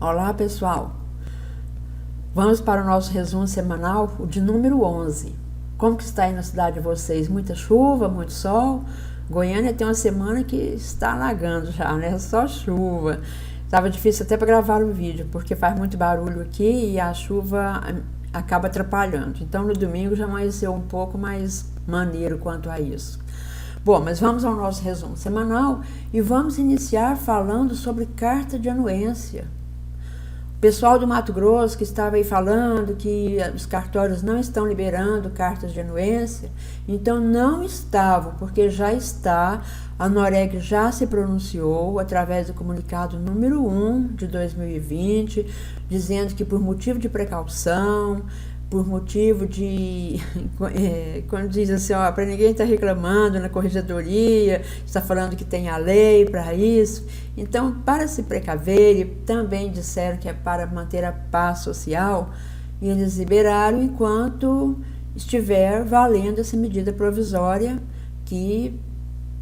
Olá pessoal, vamos para o nosso resumo semanal, o de número 11. Como que está aí na cidade de vocês? Muita chuva, muito sol? Goiânia tem uma semana que está alagando já, né? Só chuva. Estava difícil até para gravar o vídeo, porque faz muito barulho aqui e a chuva acaba atrapalhando. Então no domingo já amanheceu um pouco mais maneiro quanto a isso. Bom, mas vamos ao nosso resumo semanal e vamos iniciar falando sobre carta de anuência. O pessoal do Mato Grosso que estava aí falando que os cartórios não estão liberando cartas de anuência, então não estavam, porque já está, a Noreg já se pronunciou através do comunicado número 1 de 2020, dizendo que por motivo de precaução, por motivo de, quando diz assim, ó, para ninguém estar reclamando na corregedoria, está falando que tem a lei para isso. Então, para se precaver, e também disseram que é para manter a paz social, e eles liberaram enquanto estiver valendo essa medida provisória que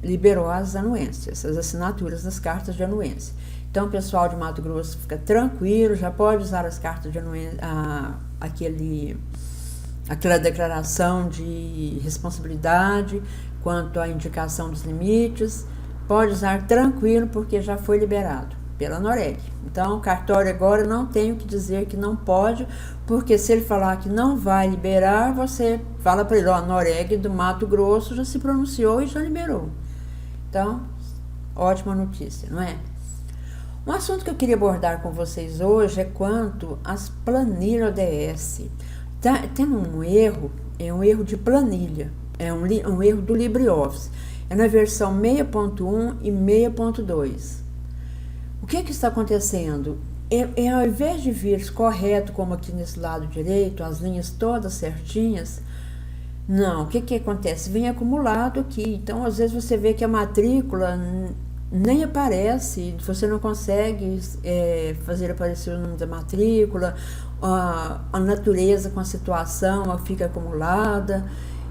liberou as anuências, as assinaturas das cartas de anuência. Então, o pessoal de Mato Grosso fica tranquilo, já pode usar as cartas de anuência, aquela declaração de responsabilidade quanto à indicação dos limites, pode usar tranquilo porque já foi liberado pela Noreg. Então, o cartório agora não tem o que dizer que não pode, porque se ele falar que não vai liberar, você fala para ele, ó, a Noreg do Mato Grosso já se pronunciou e já liberou. Então, ótima notícia, não é? Um assunto que eu queria abordar com vocês hoje é quanto às planilhas ODS. Tem um erro, é um erro de planilha, é um erro do LibreOffice. É na versão 6.1 e 6.2. O que está acontecendo? Ao invés de vir correto, como aqui nesse lado direito, as linhas todas certinhas, não, o que acontece? Vem acumulado aqui, então às vezes você vê que a matrícula nem aparece, você não consegue fazer aparecer o nome da matrícula, a natureza com a situação fica acumulada,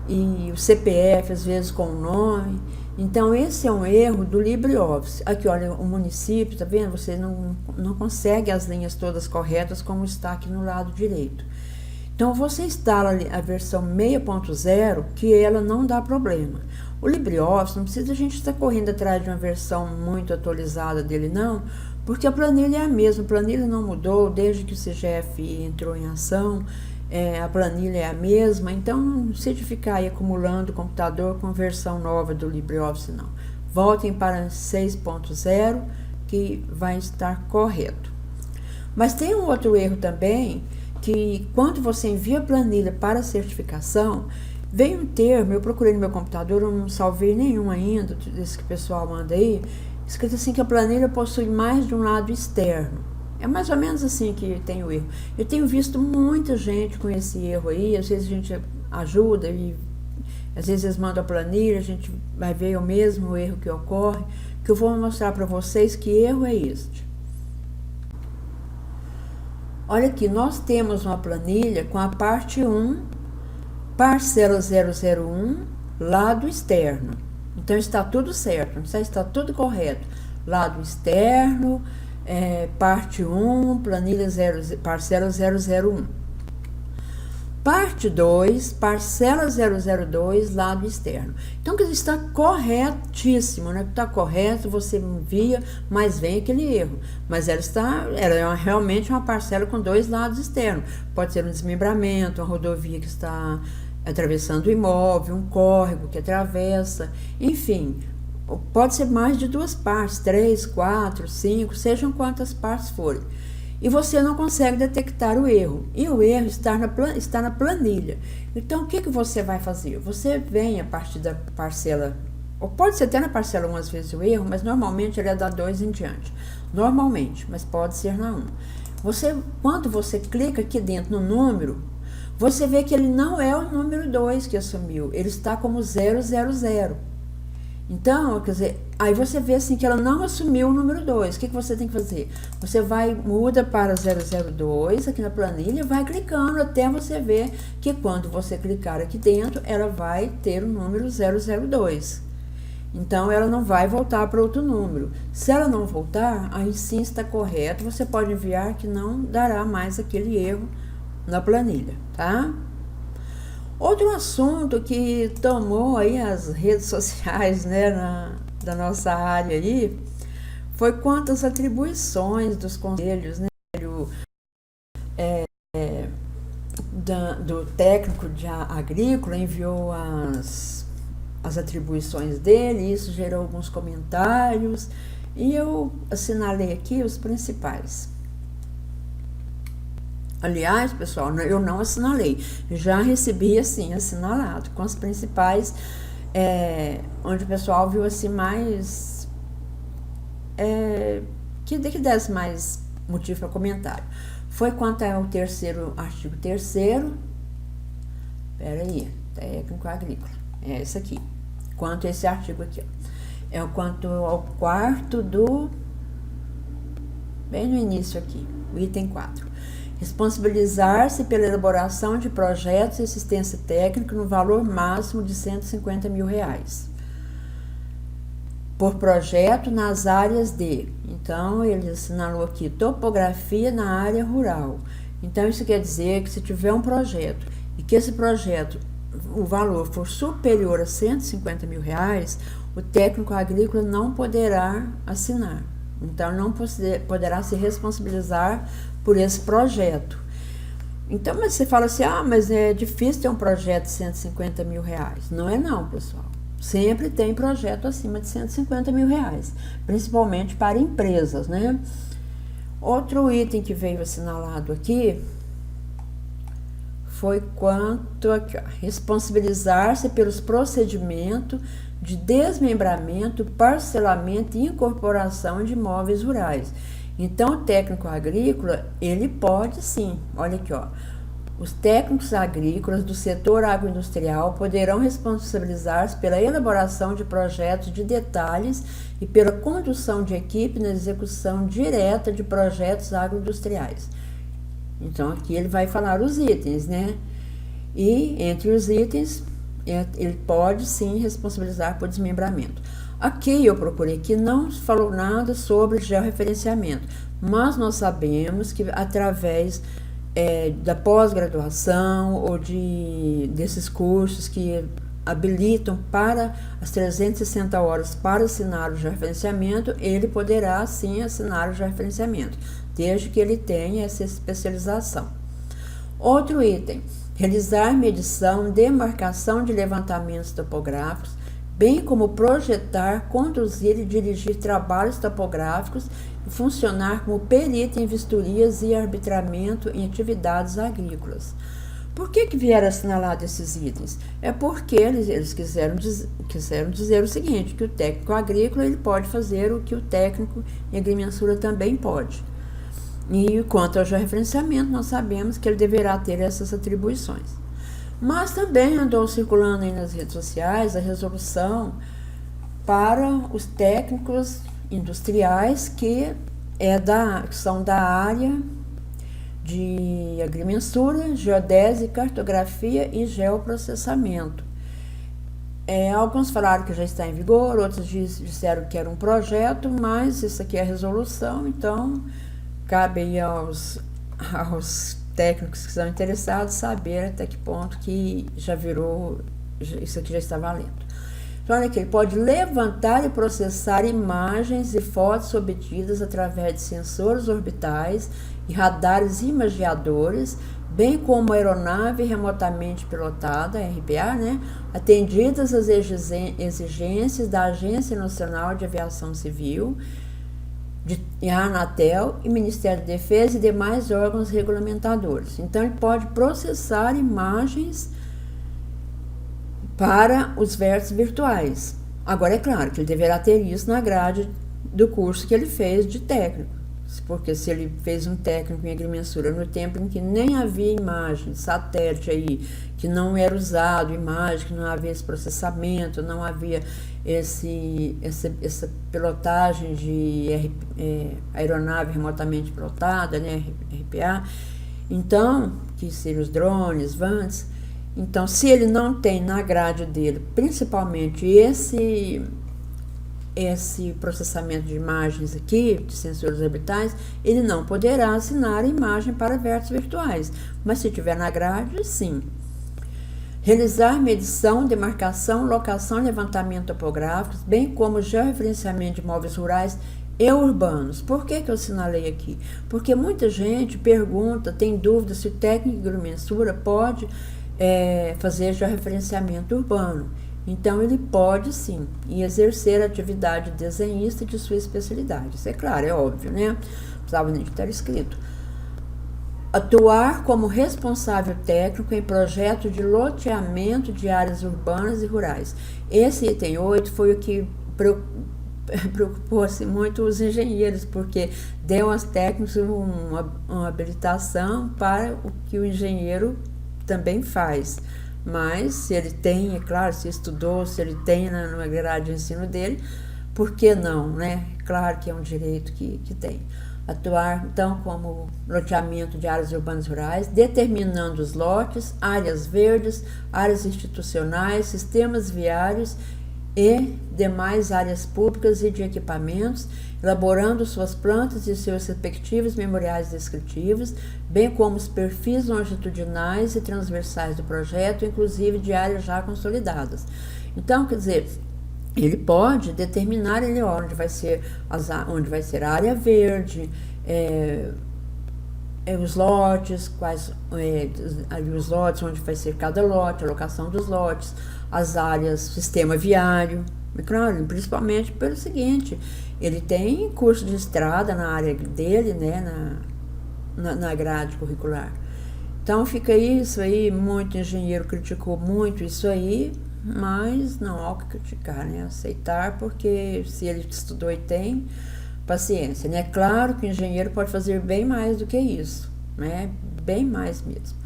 e o CPF às vezes com o nome. Então esse é um erro do LibreOffice. Aqui, olha, o município, tá vendo? Você não consegue as linhas todas corretas como está aqui no lado direito. Então você instala a versão 6.0, que ela não dá problema. O LibreOffice não precisa a gente estar correndo atrás de uma versão muito atualizada dele não, porque a planilha é a mesma, a planilha não mudou desde que o CGF entrou em ação, a planilha é a mesma, então não precisa ficar aí acumulando o computador com versão nova do LibreOffice não. Voltem para 6.0 que vai estar correto. Mas tem um outro erro também, que quando você envia a planilha para certificação, vem um termo, eu procurei no meu computador, eu não salvei nenhum ainda, desse que o pessoal manda aí, escrito assim que a planilha possui mais de um lado externo. É mais ou menos assim que tem o erro. Eu tenho visto muita gente com esse erro aí, às vezes a gente ajuda e às vezes eles mandam a planilha, a gente vai ver o mesmo erro que ocorre, que eu vou mostrar para vocês que erro é este. Olha aqui, nós temos uma planilha com a parte 1, parcela 001, lado externo. Então está tudo certo, está tudo correto. Lado externo, parte 1, planilha parcela 001. Parte 2, parcela 002, lado externo. Então, está corretíssimo, né? Está correto, você envia, mas vem aquele erro. Mas ela é realmente uma parcela com dois lados externos. Pode ser um desmembramento, uma rodovia que está atravessando o imóvel, um córrego que atravessa, enfim, pode ser mais de duas partes, 3, 4, 5, sejam quantas partes forem. E você não consegue detectar o erro. E o erro está na planilha. Então, o que você vai fazer? Você vem a partir da parcela, ou pode ser até na parcela 1 às vezes o erro, mas normalmente ele é da 2 em diante. Normalmente, mas pode ser na 1. Quando você clica aqui dentro no número, você vê que ele não é o número 2 que assumiu, ele está como 000. Então, quer dizer, aí você vê assim que ela não assumiu o número 2. O que você tem que fazer? Você muda para 002 aqui na planilha e vai clicando até você ver que quando você clicar aqui dentro, ela vai ter o número 002. Então, ela não vai voltar para outro número. Se ela não voltar, aí sim está correto. Você pode enviar que não dará mais aquele erro na planilha, tá? Outro assunto que tomou aí as redes sociais, né, da nossa área aí, foi quanto às atribuições dos conselhos, né, do técnico de agrícola enviou as atribuições dele, isso gerou alguns comentários, e eu assinalei aqui os principais. Aliás, pessoal, eu não assinalei, já recebi assim, assinalado, com as principais, onde o pessoal viu assim mais, que desse mais motivo para comentário. Foi quanto ao artigo 3º, técnico agrícola, é esse aqui, quanto a esse artigo aqui, ó. É quanto ao 4º bem no início aqui, o item 4. Responsabilizar-se pela elaboração de projetos de assistência técnica no valor máximo de R$150 mil. Por projeto nas áreas de... Então, ele assinalou aqui, topografia na área rural. Então, isso quer dizer que se tiver um projeto e que esse projeto, o valor for superior a R$150 mil, o técnico agrícola não poderá assinar. Então, não poderá se responsabilizar por esse projeto. Então, mas você fala assim, mas é difícil ter um projeto de R$150 mil. Não é não, pessoal. Sempre tem projeto acima de R$150 mil, principalmente para empresas, né? Outro item que veio assinalado aqui foi quanto aqui, responsabilizar-se pelos procedimentos de desmembramento, parcelamento e incorporação de imóveis rurais. Então, o técnico agrícola, ele pode sim, olha aqui, ó. Os técnicos agrícolas do setor agroindustrial poderão responsabilizar-se pela elaboração de projetos de detalhes e pela condução de equipe na execução direta de projetos agroindustriais. Então, aqui ele vai falar os itens, né? E, entre os itens, ele pode sim responsabilizar por desmembramento. Aqui eu procurei que não falou nada sobre georreferenciamento, mas nós sabemos que através da pós-graduação ou desses cursos que habilitam para as 360 horas para assinar o georreferenciamento, ele poderá sim assinar o georreferenciamento, desde que ele tenha essa especialização. Outro item, realizar medição, demarcação de levantamentos topográficos, bem como projetar, conduzir e dirigir trabalhos topográficos e funcionar como perito em vistorias e arbitramento em atividades agrícolas. Por que vieram assinalados esses itens? É porque eles quiseram dizer o seguinte, que o técnico agrícola ele pode fazer o que o técnico em agrimensura também pode. E quanto ao georreferenciamento, nós sabemos que ele deverá ter essas atribuições. Mas também andou circulando aí nas redes sociais a resolução para os técnicos industriais que são da área de agrimensura, geodésia, cartografia e geoprocessamento. Alguns falaram que já está em vigor, outros disseram que era um projeto, mas isso aqui é a resolução, então cabe aí aos técnicos que são interessados saber até que ponto que já virou, isso aqui já está valendo. Então, olha aqui, ele pode levantar e processar imagens e fotos obtidas através de sensores orbitais e radares imageadores, bem como aeronave remotamente pilotada, RPA, né, atendidas às exigências da Agência Nacional de Aviação Civil, a Anatel e Ministério da Defesa e demais órgãos regulamentadores. Então, ele pode processar imagens para os vértices virtuais. Agora, é claro que ele deverá ter isso na grade do curso que ele fez de técnico, porque se ele fez um técnico em agrimensura no tempo em que nem havia imagem, satélite aí, que não era usado imagem, que não havia esse processamento, não havia essa pilotagem de aeronave remotamente pilotada, né, RPA, então, que seriam os drones, vans. Então, se ele não tem na grade dele, principalmente esse processamento de imagens aqui, de sensores orbitais, ele não poderá assinar a imagem para vértices virtuais, mas se tiver na grade, sim. Realizar medição, demarcação, locação e levantamento topográficos, bem como georreferenciamento de imóveis rurais e urbanos. Por que eu assinalei aqui? Porque muita gente pergunta, tem dúvida se o técnico de agrimensura pode fazer georreferenciamento urbano. Então, ele pode sim exercer a atividade desenhista de sua especialidade. Isso é claro, é óbvio, né? Precisava nem estar escrito. Atuar como responsável técnico em projetos de loteamento de áreas urbanas e rurais. Esse item 8 foi o que preocupou-se muito os engenheiros, porque deu aos técnicos uma habilitação para o que o engenheiro também faz. Mas se ele tem, é claro, se estudou, se ele tem na grade de ensino dele, por que não, né? Claro que é um direito que tem. Atuar, então, como loteamento de áreas urbanas e rurais, determinando os lotes, áreas verdes, áreas institucionais, sistemas viários e demais áreas públicas e de equipamentos, elaborando suas plantas e seus respectivos memoriais descritivos, bem como os perfis longitudinais e transversais do projeto, inclusive de áreas já consolidadas. Então, quer dizer, ele pode determinar onde vai ser a área verde, os lotes, os lotes, onde vai ser cada lote, a locação dos lotes, as áreas, sistema viário, claro, principalmente pelo seguinte, ele tem curso de estrada na área dele, né, na grade curricular. Então fica isso aí, muito engenheiro criticou muito isso aí, mas não há o que criticar, né, aceitar, porque se ele estudou e tem, paciência, né? Claro que o engenheiro pode fazer bem mais do que isso, né? Bem mais mesmo.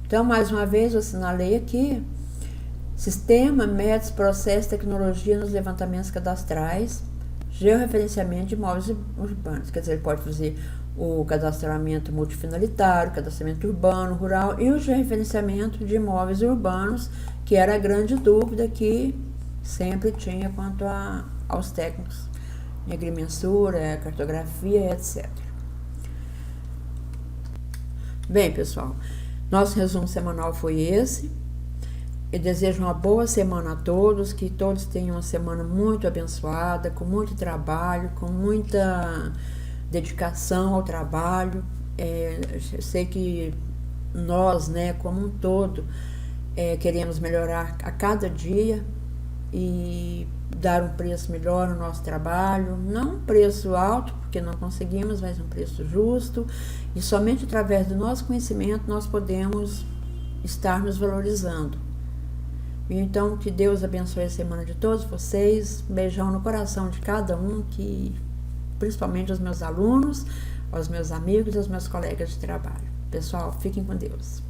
Então, mais uma vez, eu assinalei aqui: sistema, métodos, processos, tecnologia nos levantamentos cadastrais, georreferenciamento de imóveis urbanos. Quer dizer, ele pode fazer o cadastramento multifinalitário, cadastramento urbano, rural e o georreferenciamento de imóveis urbanos, que era a grande dúvida que sempre tinha quanto aos técnicos em agrimensura, cartografia, etc. Bem, pessoal, nosso resumo semanal foi esse. Eu desejo uma boa semana a todos, que todos tenham uma semana muito abençoada, com muito trabalho, com muita dedicação ao trabalho. Eu sei que nós, né, como um todo, queremos melhorar a cada dia e dar um preço melhor no nosso trabalho, não um preço alto, porque não conseguimos, mas um preço justo, e somente através do nosso conhecimento nós podemos estar nos valorizando. Então, que Deus abençoe a semana de todos vocês, beijão no coração de cada um, principalmente aos meus alunos, aos meus amigos e aos meus colegas de trabalho. Pessoal, fiquem com Deus.